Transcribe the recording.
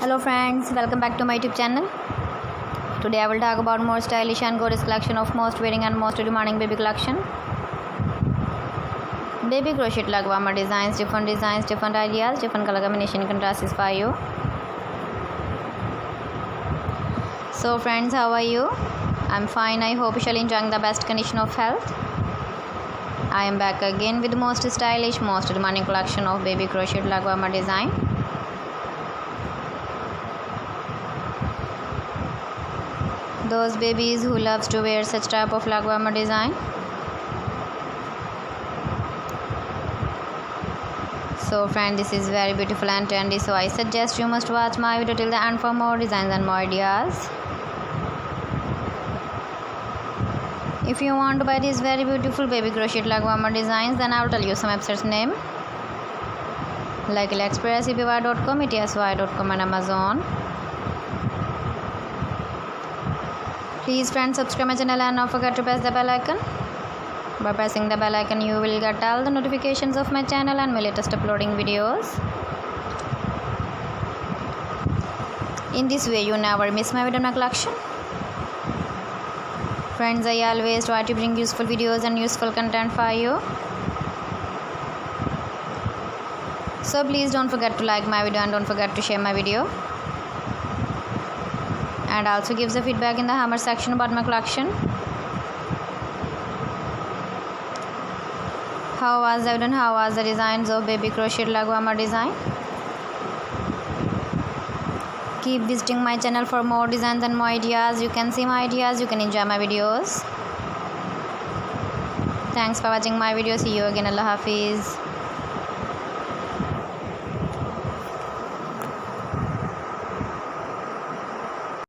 Hello friends, welcome back to my YouTube channel. Today I will talk about more stylish and gorgeous collection of most wearing and most demanding baby collection. Baby crochet lagwama designs, different ideas, different color combination contrasts for you. So friends, how are you? I'm fine. I hope you shall enjoying the best condition of health. I am back again with the most stylish, most demanding collection of baby crochet lagwama design. Those babies who loves to wear such type of lagwama design. So friend, this is very beautiful and trendy, so I suggest you must watch my video till the end for more designs and more ideas. If you want to buy these very beautiful baby crochet lagwama designs, then I will tell you some websites name like AliExpress, eBay.com, ETSY.com and Amazon. Please friends, subscribe my channel and don't forget to press the bell icon. By pressing the bell icon, you will get all the notifications of my channel and my latest uploading videos. In this way, you never miss my video in my collection. Friends, I always try to bring useful videos and useful content for you. So please don't forget to like my video and don't forget to share my video. And also give the feedback in the hammer section about my collection. How was the video and how was the designs of baby crochet lagwama design? Keep visiting my channel for more designs and more ideas. You can see my ideas, you can enjoy my videos. Thanks for watching my video. See you again. Allah Hafiz.